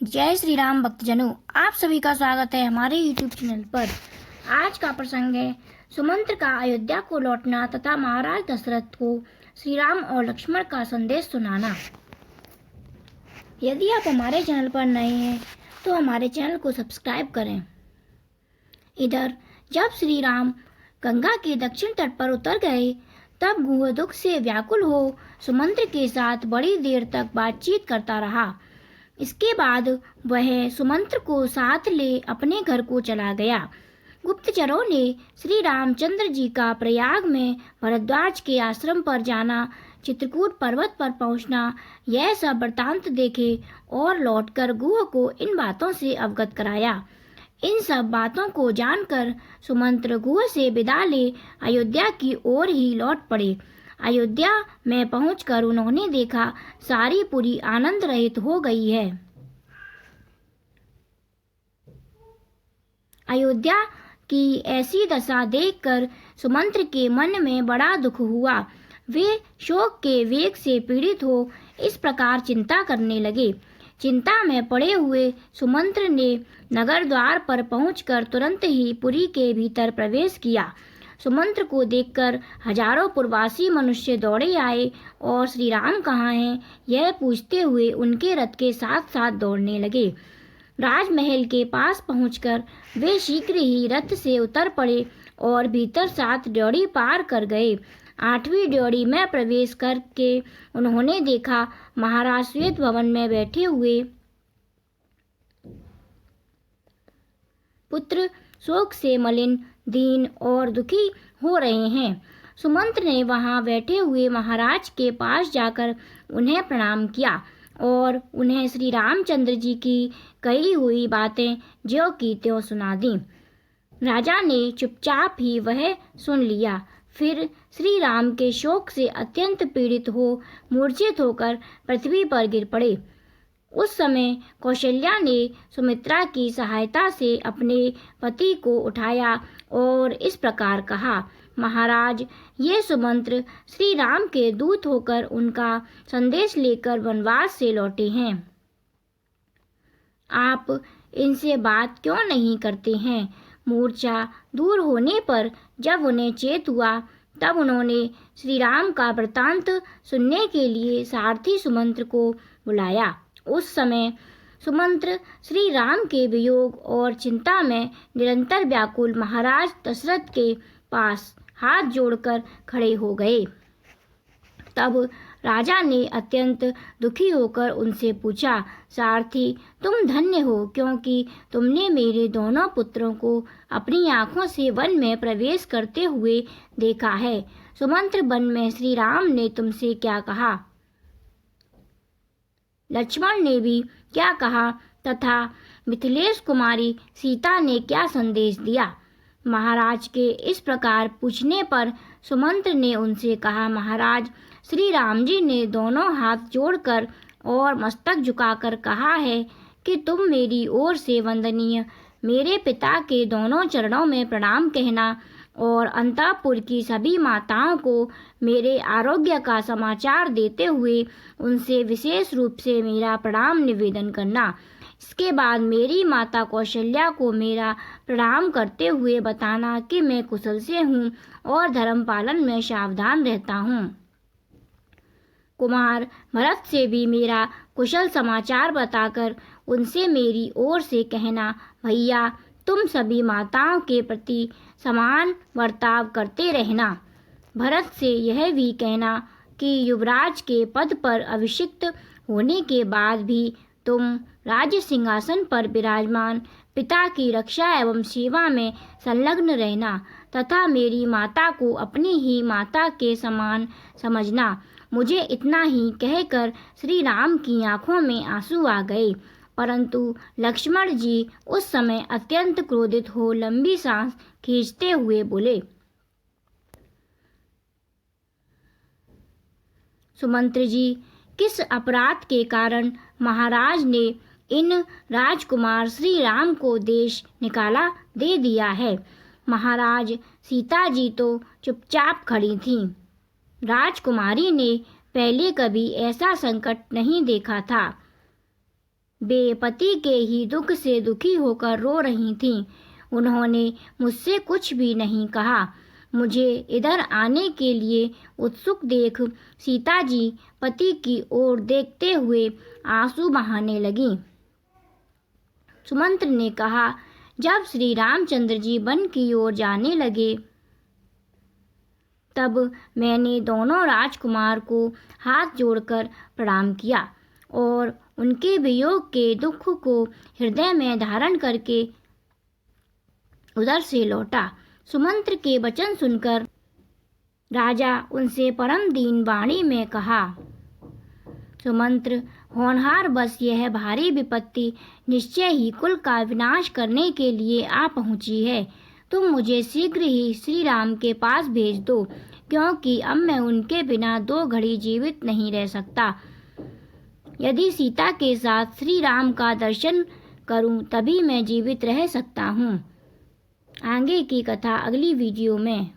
जय श्री राम भक्तजनों, आप सभी का स्वागत है हमारे YouTube चैनल पर। आज का प्रसंग है सुमंत्र का अयोध्या को लौटना तथा महाराज दशरथ को श्री राम और लक्ष्मण का संदेश सुनाना। यदि आप हमारे चैनल पर नए हैं तो हमारे चैनल को सब्सक्राइब करें। इधर जब श्री राम गंगा के दक्षिण तट पर उतर गए तब गुह दुख से व्याकुल हो सुमंत्र के साथ बड़ी देर तक बातचीत करता रहा। इसके बाद वह सुमंत्र को साथ ले अपने घर को चला गया। गुप्तचरों ने श्री रामचंद्र जी का प्रयाग में भरद्वाज के आश्रम पर जाना, चित्रकूट पर्वत पर पहुंचना, यह सब वृतांत देखे और लौटकर गुह को इन बातों से अवगत कराया। इन सब बातों को जानकर सुमंत्र गुह से विदा ले अयोध्या की ओर ही लौट पड़े। अयोध्या में पहुंचकर उन्होंने देखा सारी पुरी आनंद रहित हो गई है। अयोध्या की ऐसी दशा देखकर सुमंत्र के मन में बड़ा दुख हुआ। वे शोक के वेग से पीड़ित हो इस प्रकार चिंता करने लगे। चिंता में पड़े हुए सुमंत्र ने नगर द्वार पर पहुंचकर तुरंत ही पुरी के भीतर प्रवेश किया। सुमंत्र को देखकर हजारों पुरवासी मनुष्य दौड़े आए और श्री राम कहाँ हैं यह पूछते हुए उनके रथ के साथ साथ दौड़ने लगे। राजमहल के पास पहुंचकर वे शीघ्र ही रथ से उतर पड़े और भीतर 7 ड्योढ़ी पार कर गए। 8वीं ड्योढ़ी में प्रवेश करके उन्होंने देखा महाराज श्वेत भवन में बैठे हुए पुत्र शोक से मलिन, दीन और दुखी हो रहे हैं। सुमंत्र ने वहां बैठे हुए महाराज के पास जाकर उन्हें प्रणाम किया और उन्हें श्री रामचंद्र जी की कही हुई बातें ज्यों की त्यों सुना दी। राजा ने चुपचाप ही वह सुन लिया। फिर श्री राम के शोक से अत्यंत पीड़ित हो मूर्छित होकर पृथ्वी पर गिर पड़े। उस समय कौशल्या ने सुमित्रा की सहायता से अपने पति को उठाया और इस प्रकार कहा, महाराज, ये सुमंत्र श्री राम के दूत होकर उनका संदेश लेकर वनवास से लौटे हैं। आप इनसे बात क्यों नहीं करते हैं? मूर्छा दूर होने पर जब उन्हें चेत हुआ तब उन्होंने श्री राम का वृतांत सुनने के लिए सारथी सुमंत्र को बुलाया। उस समय सुमंत्र श्री राम के वियोग और चिंता में निरंतर व्याकुल महाराज दशरथ के पास हाथ जोड़कर खड़े हो गए। तब राजा ने अत्यंत दुखी होकर उनसे पूछा, सारथी, तुम धन्य हो क्योंकि तुमने मेरे दोनों पुत्रों को अपनी आंखों से वन में प्रवेश करते हुए देखा है। सुमंत्र, वन में श्री राम ने तुमसे क्या कहा, लक्ष्मण ने भी क्या कहा तथा मिथिलेश कुमारी सीता ने क्या संदेश दिया? महाराज के इस प्रकार पूछने पर सुमंत्र ने उनसे कहा, महाराज, श्री राम जी ने दोनों हाथ जोड़कर और मस्तक झुकाकर कहा है कि तुम मेरी ओर से वंदनीय मेरे पिता के दोनों चरणों में प्रणाम कहना और अंतःपुर की सभी माताओं को मेरे आरोग्य का समाचार देते हुए उनसे विशेष रूप से मेरा प्रणाम निवेदन करना। इसके बाद मेरी माता कौशल्या को मेरा प्रणाम करते हुए बताना कि मैं कुशल से हूँ और धर्म पालन में सावधान रहता हूँ। कुमार भरत से भी मेरा कुशल समाचार बताकर उनसे मेरी ओर से कहना, भैया, तुम सभी माताओं के प्रति समान बर्ताव करते रहना। भरत से यह भी कहना कि युवराज के पद पर अभिषिक्त होने के बाद भी तुम राज्य सिंहासन पर विराजमान पिता की रक्षा एवं सेवा में संलग्न रहना तथा मेरी माता को अपनी ही माता के समान समझना। मुझे इतना ही कहकर श्री राम की आंखों में आंसू आ गए, परंतु लक्ष्मण जी उस समय अत्यंत क्रोधित हो लंबी सांस खींचते हुए बोले, सुमंत्र जी, किस अपराध के कारण महाराज ने इन राजकुमार श्री राम को देश निकाला दे दिया है? महाराज, सीता जी तो चुपचाप खड़ी थीं। राजकुमारी ने पहले कभी ऐसा संकट नहीं देखा था। वे पति के ही दुख से दुखी होकर रो रही थीं। उन्होंने मुझसे कुछ भी नहीं कहा। मुझे इधर आने के लिए उत्सुक देख सीता जी पति की ओर देखते हुए आंसू बहाने लगीं। सुमंत्र ने कहा, जब श्री रामचंद्र जी वन की ओर जाने लगे तब मैंने दोनों राजकुमार को हाथ जोड़कर प्रणाम किया और उनके वियोग के दुख को हृदय में धारण करके उधर से लौटा। सुमंत्र के वचन सुनकर राजा उनसे परम दीन वाणी में कहा, सुमंत्र, होनहार बस यह भारी विपत्ति निश्चय ही कुल का विनाश करने के लिए आ पहुंची है। तुम मुझे शीघ्र ही श्री राम के पास भेज दो, क्योंकि अब मैं उनके बिना 2 घड़ी जीवित नहीं रह सकता। यदि सीता के साथ श्री राम का दर्शन करूं तभी मैं जीवित रह सकता हूं। आगे की कथा अगली वीडियो में।